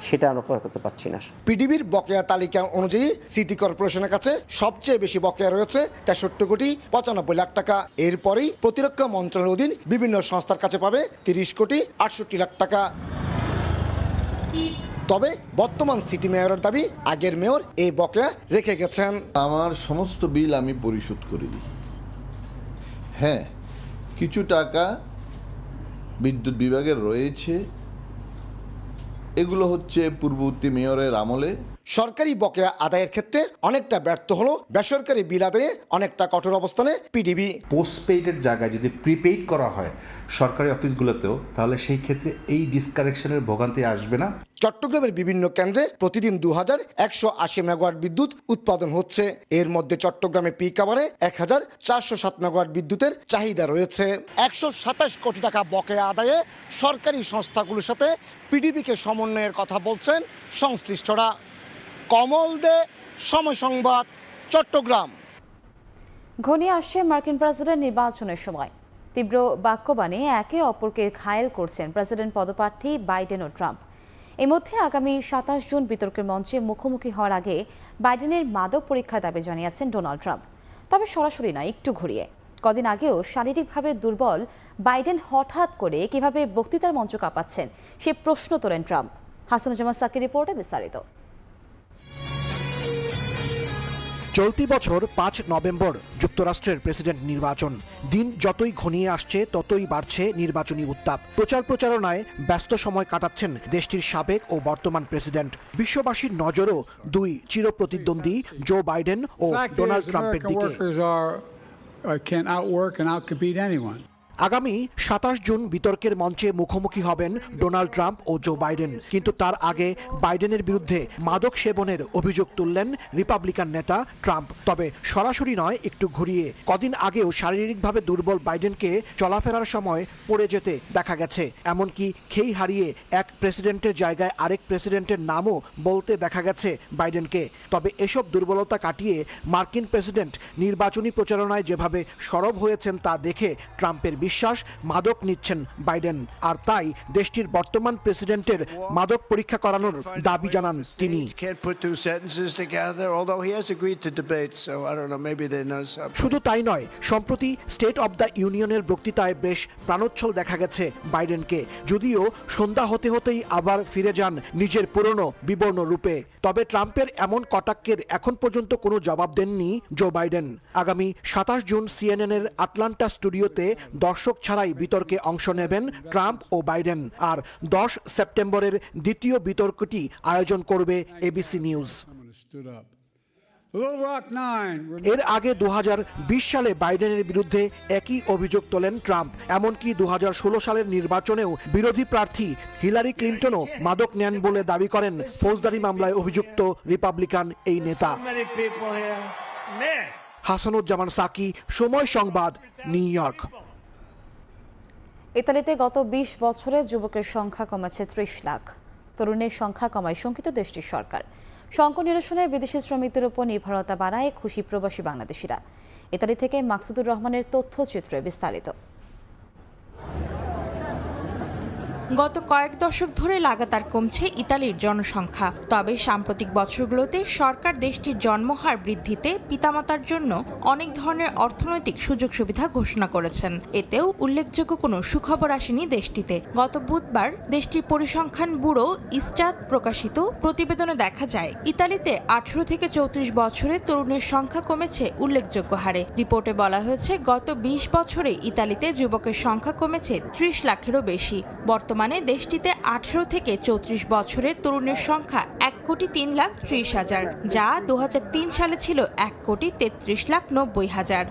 [SPEAKER 30] সেটা আমরা করতে পারছি না।
[SPEAKER 29] পিডিবির বকেয়া তালিকা অনুযায়ী সিটি কর্পোরেশনের কাছে সবচেয়ে বেশি বকেয়া রয়েছে 63,95,00,000 টাকা। এরপরেই প্রতিরক্ষা মন্ত্রণালয়ের অধীন বিভিন্ন সংস্থার কাছে পাবে 30,68,00,000 টাকা। তবে বর্তমান সিটি মেয়রের দাবি, আগের মেয়র এই বকেয়া রেখে গেছেন।
[SPEAKER 31] আমার সমস্ত বিল আমি পরিশোধ করে দিই। হ্যাঁ, কিছু টাকা বিদ্যুৎ বিভাগের রয়েছে, এগুলো হচ্ছে পূর্ববর্তী মেয়রের আমলে।
[SPEAKER 29] সরকারি বকেয়া আদায়ের ক্ষেত্রে অনেকটা ব্যর্থ হলো বেসরকারি বিল আদায়ে অনেকটা কঠোর অবস্থানে পিডিবি।
[SPEAKER 3] পোস্টপেইডের জায়গায় যদি প্রিপেইড করা হয় সরকারি অফিসগুলোতেও, তাহলে সেই ক্ষেত্রে এই ডিসকানেকশনের ভোগান্তি আসবে না।
[SPEAKER 29] চট্টগ্রামের বিভিন্ন কেন্দ্রে প্রতিদিন 2180 মেগাওয়াট বিদ্যুৎ উৎপাদন হচ্ছে। এর মধ্যে চট্টগ্রামে পিক আওয়ারে 1407 মেগাওয়াট বিদ্যুতের চাহিদা রয়েছে। 127 কোটি টাকা বকেয়া আদায়ে সরকারি সংস্থাগুলোর সাথে পিডিবিকে সমন্বয়ের কথা বলছেন সংশ্লিষ্টরা। কমল দে, সময় সংবাদ, চট্টগ্রাম।
[SPEAKER 1] ঘনিয়ে আসছে মার্কিন প্রেসিডেন্ট নির্বাচনের সময়। তীব্র বাক্যবাণে একে অপরকে ঘায়েল করছেন প্রেসিডেন্ট পদপ্রার্থী বাইডেন ও ট্রাম্প। এর মধ্যে আগামী 27 জুন বিতর্কের মঞ্চে মুখোমুখি হওয়ার আগে বাইডেনের মাদক পরীক্ষার দাবি জানিয়েছেন ডোনাল্ড ট্রাম্প, তবে সরাসরি নয়, একটু ঘুরিয়ে। কদিন আগেও শারীরিকভাবে দুর্বল বাইডেন হঠাৎ করে কিভাবে বক্তৃতার মঞ্চ কাঁপাচ্ছেন সে প্রশ্ন তোলেন ট্রাম্প। হাসানুজ্জামান সাকির রিপোর্টে বিস্তারিত।
[SPEAKER 4] চলতি বছর 5 নভেম্বর যুক্তরাষ্ট্রের প্রেসিডেন্ট নির্বাচন। দিন যতই ঘনিয়ে আসছে ততই বাড়ছে নির্বাচনী উত্তাপ। প্রচারণায় ব্যস্ত সময় কাটাচ্ছেন দেশটির সাবেক ও বর্তমান প্রেসিডেন্ট। বিশ্ববাসীর নজরও দুই চিরপ্রতিদ্বন্দ্বী জো বাইডেন ও ডোনাল্ড ট্রাম্পের দিকে। আগামী 27 জুন বিতর্কের মঞ্চে মুখোমুখি হবেন ডোনাল্ড ট্রাম্প ও জো বাইডেন। কিন্তু তার আগে বাইডেনের বিরুদ্ধে মাদক সেবনের অভিযোগ তুললেন রিপাবলিকান নেতা ট্রাম্প, তবে সরাসরি নয়, একটু ঘুরিয়ে। কদিন আগেও শারীরিকভাবে দুর্বল বাইডেনকে চলাফেরার সময় পড়ে যেতে দেখা গেছে, এমনকি খেই হারিয়ে এক প্রেসিডেন্টের জায়গায় আরেক প্রেসিডেন্টের নামও বলতে দেখা গেছে বাইডেনকে। তবে এসব দুর্বলতা কাটিয়ে মার্কিন প্রেসিডেন্ট নির্বাচনী প্রচারণায় যেভাবে সরব হয়েছেন তা দেখে ট্রাম্পের বিশ্বাস মাদক নিচ্ছেন বাইডেন, আর তাই দেশটির বর্তমান প্রেসিডেন্টের মাদক পরীক্ষা করানোর দাবি জানান তিনি। শুধু তাই নয়, সম্প্রতি স্টেট অব দ্য ইউনিয়নের বক্তৃতায় বেশ প্রাণোচ্ছল দেখা গেছে বাইডেনকে, যদিও সন্ধ্যা হতে হতেই আবার ফিরে যান নিজের পুরনো বিবর্ণ রূপে। তবে ট্রাম্পের এমন কটাক্ষের এখন পর্যন্ত কোনো জবাব দেননি জো বাইডেন। আগামী 27 জুন সিএনএনের আটলান্টা স্টুডিওতে দর্শক ছাড়াই বিতর্কে অংশ নেবেন ট্রাম্প ও বাইডেন, আর 10 সেপ্টেম্বরের দ্বিতীয় বিতর্কটি আয়োজন করবে এবিসি নিউজ। এর আগে 2020 সালে বাইডেনের বিরুদ্ধে একই অভিযোগ তোলেন ট্রাম্প। এমনকি 2016 সালের নির্বাচনেও বিরোধী প্রার্থী হিলারি ক্লিন্টনও মাদক নেন বলে দাবি করেন ফৌজদারি মামলায় অভিযুক্ত রিপাবলিকান এই নেতা। হাসানুজ্জামান সাকি, সময় সংবাদ, নিউ ইয়র্ক।
[SPEAKER 1] ইতালিতে গত 20 বছরে যুবকের সংখ্যা কমেছে 30 লাখ। তরুণের সংখ্যা কমায় শঙ্কিত দেশটির সরকার। সংকট নিরসনে বিদেশি শ্রমিকদের উপর নির্ভরতা বাড়ায় খুশি প্রবাসী বাংলাদেশিরা। ইতালি থেকে মাকসুদুর রহমানের তথ্যচিত্রে বিস্তারিত।
[SPEAKER 5] গত কয়েক দশক ধরে লাগাতার কমছে ইতালির জনসংখ্যা। তবে সাম্প্রতিক বছরগুলোতে সরকার দেশটির জন্মহার বৃদ্ধিতে পিতামাতার জন্য অনেক ধরনের অর্থনৈতিক সুযোগ সুবিধা ঘোষণা করেছেন। এতেও উল্লেখযোগ্য কোনো সুখবর আসেনি দেশটিতে। গত বুধবার দেশটির পরিসংখ্যান ব্যুরো ইস্টাত প্রকাশিত প্রতিবেদনে দেখা যায়, ইতালিতে 18 থেকে 34 বছরে তরুণের সংখ্যা কমেছে উল্লেখযোগ্য হারে। রিপোর্টে বলা হয়েছে, গত 20 বছরে ইতালিতে যুবকের সংখ্যা কমেছে 30 লাখেরও বেশি। বর্তমানে দেশটিতে 18 থেকে 34 বছরের তরুণের সংখ্যা 1,03,30,000, যা 2003 সালে ছিল 1,33,90,000।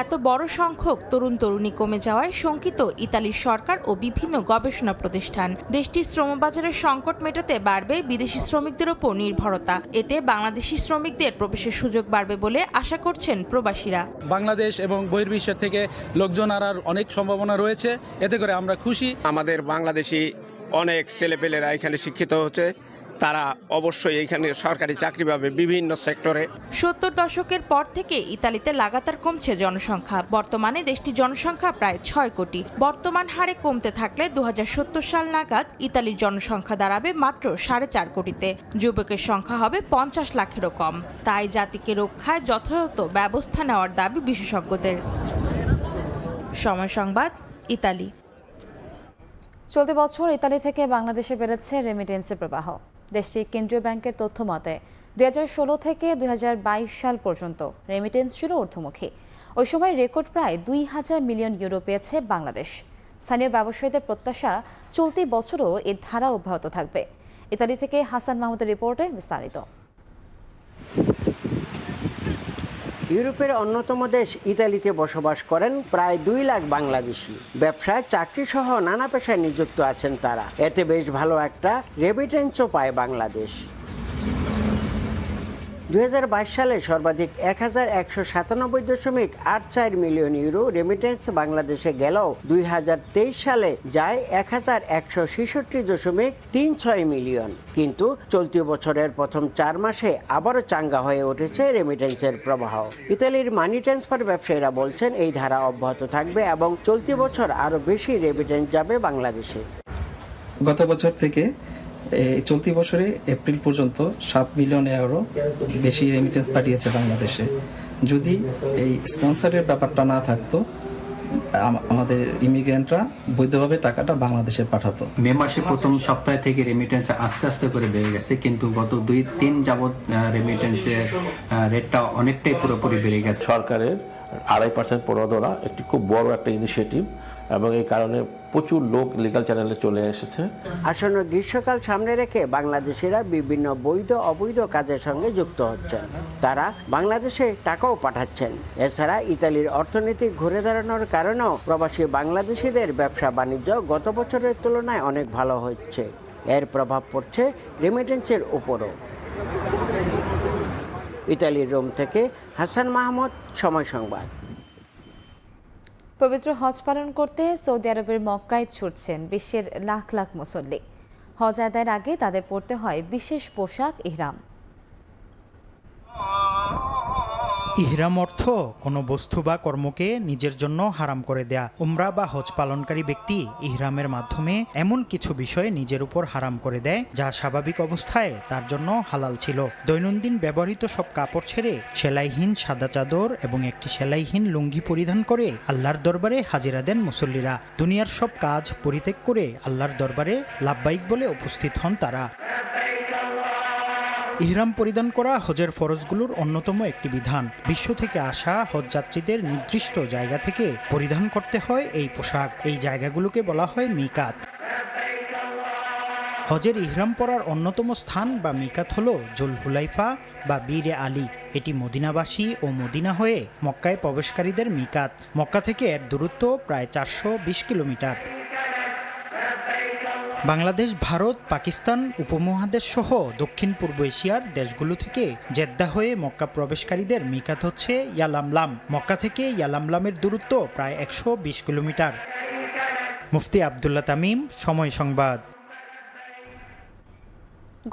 [SPEAKER 5] এত বড় সংখ্যক তরুণ তরুণী কমে যাওয়ায় শঙ্কিত ইতালির সরকার ও বিভিন্ন গবেষণা প্রতিষ্ঠান। দেশটির শ্রমবাজারের সংকট মেটাতে বাড়বে বিদেশি শ্রমিকদের ওপর নির্ভরতা। এতে বাংলাদেশি শ্রমিকদের প্রবেশের সুযোগ বাড়বে বলে আশা করছেন প্রবাসীরা।
[SPEAKER 6] বাংলাদেশ এবং বহির্বিশ্বের থেকে লোকজন আনার অনেক সম্ভাবনা রয়েছে, এতে করে আমরা খুশি।
[SPEAKER 7] আমাদের বাংলাদেশি অনেক ছেলেপেলেরা এখানে শিক্ষিত হচ্ছে, তারা অবশ্যই এখানে সরকারি চাকরি পাবে বিভিন্ন সেক্টরে।
[SPEAKER 5] 70 দশকের পর থেকে ইতালিতে লাগাতার কমছে জনসংখ্যা। বর্তমানে দেশটির জনসংখ্যা প্রায় 6 কোটি। বর্তমান হারে কমতে থাকলে 2070 সাল নাগাদ ইতালির জনসংখ্যা দাঁড়াবে মাত্র 4.5 কোটিতে। যুবকের সংখ্যা হবে 50 লাখেরও কম। তাই জাতিকে রক্ষায় যথাযথ ব্যবস্থা নেওয়ার দাবি বিশেষজ্ঞদের। সময় সংবাদ, ইতালি।
[SPEAKER 1] চলতি বছর ইতালি থেকে বাংলাদেশে বেড়েছে রেমিটেন্সের প্রবাহ। দেশটির কেন্দ্রীয় ব্যাংকের তথ্য মতে 2016 থেকে 2022 সাল পর্যন্ত রেমিটেন্স ছিল ঊর্ধ্বমুখী। ওই সময় রেকর্ড প্রায় 2000 মিলিয়ন ইউরো পেয়েছে বাংলাদেশ। স্থানীয় ব্যবসায়ীদের প্রত্যাশা চলতি বছরও এর ধারা অব্যাহত থাকবে। ইতালি থেকে হাসান মাহমুদের রিপোর্টে বিস্তারিত।
[SPEAKER 2] ইউরোপের অন্যতম দেশ ইতালিতে বসবাস করেন প্রায় 2 লাখ বাংলাদেশি। ব্যবসায়, চাকরি সহ নানা পেশায় নিযুক্ত আছেন তারা। এতে বেশ ভালো একটা রেমিটেন্সও পায় বাংলাদেশ। 2022 সালে সর্বাধিক 1197.84 মিলিয়ন ইউরো রেমিটেন্স বাংলাদেশে গেলেও 2023 সালে যায় 1166.36 মিলিয়ন। কিন্তু চলতি বছরের প্রথম 4 মাসে আবারও চাঙ্গা হয়ে উঠেছে রেমিটেন্সের প্রবাহ। ইতালির মানি ট্রান্সফার ব্যবসায়ীরা বলছেন এই ধারা অব্যাহত থাকবে এবং চলতি বছর আরও বেশি রেমিটেন্স যাবে বাংলাদেশে।
[SPEAKER 8] গত বছর থেকে চলতি বছরে এপ্রিল পর্যন্ত 7 মিলিয়ন ইউরো বেশি রেমিটেন্স পাঠিয়েছে বাংলাদেশে। যদি এই স্পন্সরের ব্যাপারটা না থাকতো, আমাদের ইমিগ্রেন্টরা বৈধভাবে টাকাটা বাংলাদেশে পাঠাতো।
[SPEAKER 9] মে মাসে প্রথম সপ্তাহ থেকে রেমিটেন্স আস্তে আস্তে করে বেড়ে গেছে, কিন্তু গত 2-3 যাবৎ রেমিটেন্সের রেটটা অনেকটাই পুরোপুরি বেড়ে গেছে।
[SPEAKER 11] সরকারের 2.5% প্রণোদনা একটি খুব বড় একটা ইনিশিয়েটিভ, এবং এই কারণে প্রচুর লোক লিগ্যাল চ্যানেলে চলে এসেছে।
[SPEAKER 2] আসন্ন গ্রীষ্মকাল সামনে রেখে বাংলাদেশিরা বিভিন্ন বৈধ অবৈধ কাজের সঙ্গে যুক্ত হচ্ছেন। তারা বাংলাদেশে টাকাও পাঠাচ্ছেন। এছাড়া ইতালির অর্থনীতি ঘুরে দাঁড়ানোর কারণেও প্রবাসী বাংলাদেশিদের ব্যবসা বাণিজ্য গত বছরের তুলনায় অনেক ভালো হচ্ছে। এর প্রভাব পড়ছে রেমিটেন্সের উপরও। ইতালির রোম থেকে হাসান মাহমুদ, সময় সংবাদ।
[SPEAKER 1] পবিত্র হজ পালন করতে সৌদি আরবের মক্কায় ছুটছেন বিশ্বের লাখ লাখ মুসল্লি। হজ আদায়ের আগে তাদের পরতে হয় বিশেষ পোশাক ইহরাম।
[SPEAKER 12] ইহরাম অর্থ কোনো বস্তু বা কর্মকে নিজের জন্য হারাম করে দেয়া। উমরা বা হজ পালনকারী ব্যক্তি ইহরামের মাধ্যমে এমন কিছু বিষয় নিজের উপর হারাম করে দেয় যা স্বাভাবিক অবস্থায় তার জন্য হালাল ছিল। দৈনন্দিন ব্যবহৃত সব কাপড় ছেড়ে সেলাইহীন সাদা চাদর এবং একটি সেলাইহীন লুঙ্গি পরিধান করে আল্লাহর দরবারে হাজিরা দেন মুসল্লিরা। দুনিয়ার সব কাজ পরিত্যাগ করে আল্লাহর দরবারে লাব্বাইক বলে উপস্থিত হন তারা। ইহরাম পরিধান করা হজের ফরজগুলোর অন্যতম একটি বিধান। বিশ্ব থেকে আসা হজযাত্রীদের নির্দিষ্ট জায়গা থেকে পরিধান করতে হয় এই পোশাক। এই জায়গাগুলোকে বলা হয় মিকাত। হজের ইহরাম পরার অন্যতম স্থান বা মিকাত হলো জুল হুলাইফা বা বীরে আলী। এটি মদিনাবাসী ও মদিনা হয়ে মক্কায় প্রবেশকারীদের মিকাত। মক্কা থেকে এর দূরত্ব প্রায় 420 কিলোমিটার। বাংলাদেশ, ভারত, পাকিস্তান উপমহাদেশ সহ দক্ষিণ পূর্ব এশিয়ার দেশগুলো থেকে জেদ্দা হয়ে মক্কা প্রবেশকারীদের মিকাত হচ্ছে ইয়ালামলাম। মক্কা থেকে ইয়ালামলামের দূরত্ব প্রায় 120 কিলোমিটার। মুফতি আব্দুল্লাহ তামিম, সময় সংবাদ।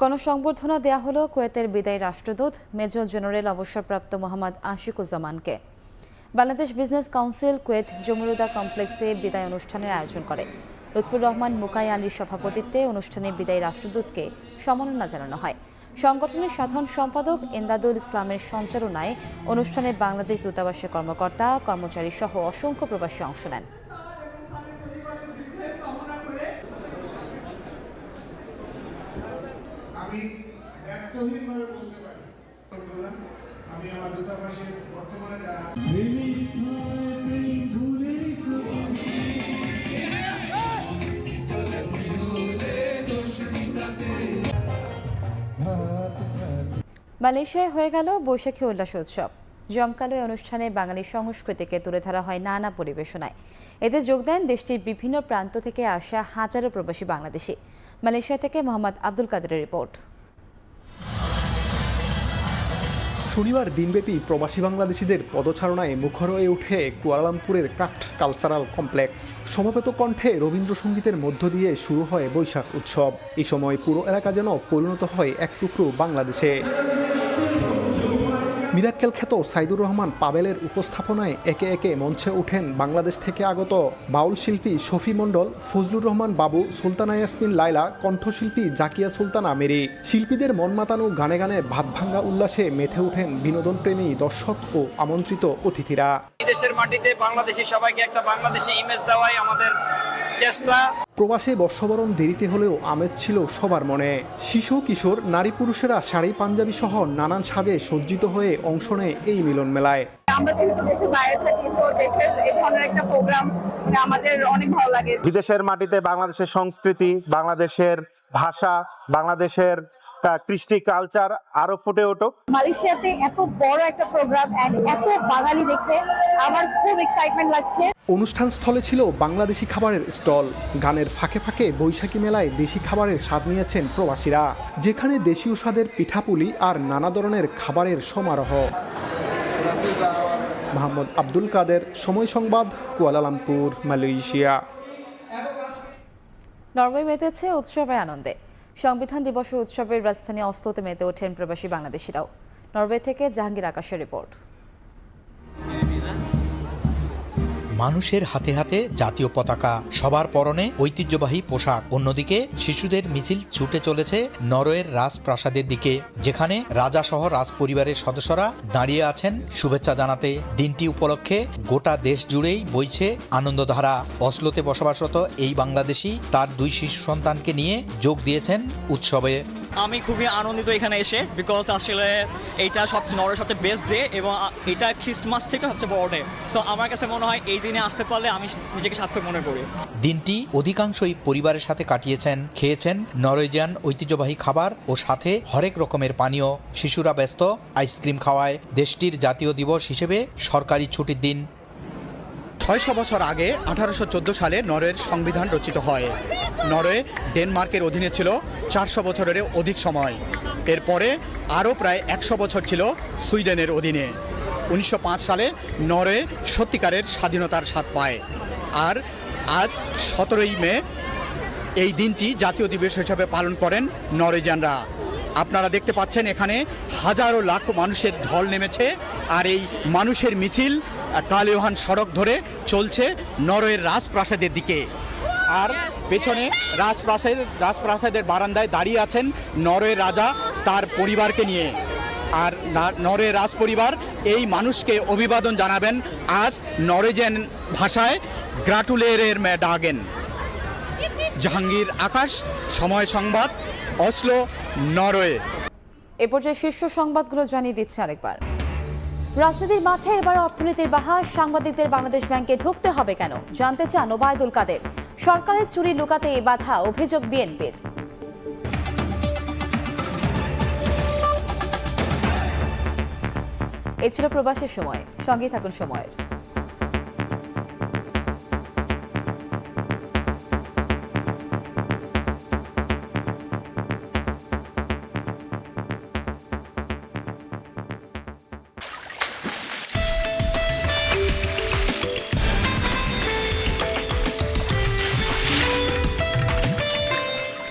[SPEAKER 1] গণসংবর্ধনা দেয়া হলো কুয়েতের বিদায়ী রাষ্ট্রদূত মেজর জেনারেল অবসরপ্রাপ্ত মোহাম্মদ আশিকুজ্জামানকে। বাংলাদেশ বিজনেস কাউন্সিল কুয়েত জমরুদা কমপ্লেক্সে বিদায় অনুষ্ঠানের আয়োজন করে। লুৎফুর রহমান মুকাই আলীর সভাপতিত্বে অনুষ্ঠানে বিদায়ী রাষ্ট্রদূতকে সম্মাননা জানানো হয়। সংগঠনের সাধারণ সম্পাদক এমদাদুল ইসলামের সঞ্চালনায় অনুষ্ঠানে বাংলাদেশ দূতাবাসের কর্মকর্তা, কর্মচারী সহ অসংখ্য প্রবাসী অংশ নেন।
[SPEAKER 13] আমি ব্যর্থহীনভাবে বলতে পারি, আমি আমার দূতাবাসের বর্তমানে যারা
[SPEAKER 1] মালয়েশিয়ায় হয়ে গেল বৈশাখী উল্লাস উৎসব। জমকালো এই অনুষ্ঠানে বাঙালি সংস্কৃতিকে তুলে ধরা হয় নানা পরিবেশনায়। এতে যোগ দেন দেশটির বিভিন্ন প্রান্ত থেকে আসা হাজারো প্রবাসী বাংলাদেশি। মালয়েশিয়া থেকে মোহাম্মদ আব্দুল কাদেরের রিপোর্ট।
[SPEAKER 14] শনিবার দিনব্যাপী প্রবাসী বাংলাদেশিদের পদচারণায় মুখর হয়ে ওঠে কুয়ালালামপুরের ক্রাফট কালচারাল কমপ্লেক্স। সমবেত কণ্ঠে রবীন্দ্রসঙ্গীতের মধ্য দিয়ে শুরু হয় বৈশাখ উৎসব। এই সময় পুরো এলাকা যেন পরিণত হয় এক টুকরো বাংলাদেশে। মিরাক্কেল খ্যাত সাইদুর রহমান পাবেলের উপস্থাপনায় একে একে মঞ্চে ওঠেন বাংলাদেশ থেকে আগত বাউল শিল্পী শফি মণ্ডল, ফজলুর রহমান বাবু, সুলতানা ইয়াসমিন লায়লা, কণ্ঠশিল্পী জাকিয়া সুলতানা মেরি। শিল্পীদের মন মাতানো গানে গানে ভাতভাঙ্গা উল্লাসে মেতে ওঠেন বিনোদনপ্রেমী দর্শক ও আমন্ত্রিত অতিথিরা।
[SPEAKER 15] দেশের মাটিতে বাংলাদেশি সবাইকে একটা বাংলাদেশি ইমেজ দেওয়াই আমাদের চেষ্টা।
[SPEAKER 14] প্রবাসে বর্ষবরণ দেরিতে হলেও আমেজ ছিল সবার মনে। শিশু কিশোর, নারী পুরুষেরা শাড়ি পাঞ্জাবি সহ নানান সাজে সজ্জিত হয়ে অংশ নেয় এই মিলন মেলায়।
[SPEAKER 16] আমরা যেহেতু দেশের বাইরে থাকি, দেশের এই ধরনের একটা প্রোগ্রাম
[SPEAKER 10] আমাদের অনেক ভালো লাগে।
[SPEAKER 16] বিদেশের মাটিতে বাংলাদেশের সংস্কৃতি, বাংলাদেশের ভাষা, বাংলাদেশের কৃষ্টি কালচার আরো ফুটে উঠুক।
[SPEAKER 10] মালয়েশিয়াতে এত বড় একটা প্রোগ্রাম এন্ড এত বাঙালি দেখে আমার খুব এক্সাইটমেন্ট লাগছে।
[SPEAKER 14] অনুষ্ঠান স্থলে ছিল বাংলাদেশি খাবারের স্টল। গানের ফাঁকে ফাঁকে বৈশাখী মেলায় দেশি খাবারের স্বাদ নিয়েছেন প্রবাসীরা, যেখানে দেশীয় স্বাদের পিঠাপুলি আর নানা ধরনের খাবারের সমারোহ। মোহাম্মদ আব্দুল কাদের, সময় সংবাদ, কুয়ালালামপুর, মালয়েশিয়া।
[SPEAKER 1] নরওয়ে মেতেছে উৎসবের আনন্দে। সংবিধান দিবসের উৎসবের রাজধানী অসলোতে মেতে ওঠেন প্রবাসী বাংলাদেশিরাও। নরওয়ে থেকে জাহাঙ্গীর আকাশের রিপোর্ট।
[SPEAKER 12] মানুষের হাতে হাতে জাতীয় পতাকা, সবার পরনে ঐতিহ্যবাহী পোশাক। অন্যদিকে শিশুদের মিছিল ছুটে চলেছে নরওয়ের রাজপ্রাসাদের দিকে, যেখানে রাজাসহ রাজপরিবারের সদস্যরা দাঁড়িয়ে আছেন শুভেচ্ছা জানাতে। দিনটি উপলক্ষে গোটা দেশ জুড়েই বইছে আনন্দধারা। অসলোতে বসবাসরত এই বাংলাদেশি তার 2 শিশু সন্তানকে নিয়ে যোগ দিয়েছেন উৎসবে।
[SPEAKER 17] আমি খুবই আনন্দিত এখানে এসে, বিকজ আসলে এইটা নরওয়ের সবচেয়ে বেস্ট ডে এবং এটা খ্রিস্টমাস থেকে সবচেয়ে বড় ডে। সো আমার কাছে মনে হয় এই দিনে আসতে পারলে আমি নিজেকে সার্থক মনে করি।
[SPEAKER 12] দিনটি অধিকাংশই পরিবারের সাথে কাটিয়েছেন, খেয়েছেন নরওয়েজিয়ান ঐতিহ্যবাহী খাবার ও সাথে হরেক রকমের পানীয়। শিশুরা ব্যস্ত আইসক্রিম খাওয়ায়। দেশটির জাতীয় দিবস হিসেবে সরকারি ছুটির দিন।
[SPEAKER 18] 600 বছর আগে 1814 সালে নরওয়ের সংবিধান রচিত হয়। নরওয়ে ডেনমার্কের অধীনে ছিল 400 বছরের অধিক সময়। এরপরে আরও প্রায় 100 বছর ছিল সুইডেনের অধীনে। 1905 সালে নরওয়ে সত্যিকারের স্বাধীনতার স্বাদ পায়। আর আজ 17ই মে এই দিনটি জাতীয় দিবস হিসেবে পালন করেন নরওয়েজিয়ানরা। আপনারা দেখতে পাচ্ছেন এখানে হাজারো লাখ মানুষের ঢল নেমেছে, আর এই মানুষের মিছিল কালিওহান সড়ক ধরে চলছে নরওয়ের রাজপ্রাসাদের দিকে। আর পেছনে রাজপ্রাসাদের বারান্দায় দাঁড়িয়ে আছেন নরওয়ের রাজা তার পরিবারকে নিয়ে। আর নরওয়ের রাজপরিবার এই মানুষকে অভিবাদন জানাবেন আজ নরওয়েজিয়ান ভাষায় গ্রাটুলেরের med dagen। জাহাঙ্গীর আকাশ, সময় সংবাদ, অসলো, নরওয়ে।
[SPEAKER 1] এ পর্যায়ে শীর্ষ সংবাদগুলো জানিয়ে দিচ্ছে আরেকবার। রাজনীতির মাঠে এবার অর্থনীতির বাহার। সাংবাদিকদের বাংলাদেশ ব্যাংকে ঢুকতে হবে কেন জানতে চান ওবায়দুল কাদের। সরকারের চুরি লুকাতে বাধা, অভিযোগ বিএনপির। এ ছিল প্রবাসের সময়। সঙ্গে থাকুন সময়ের।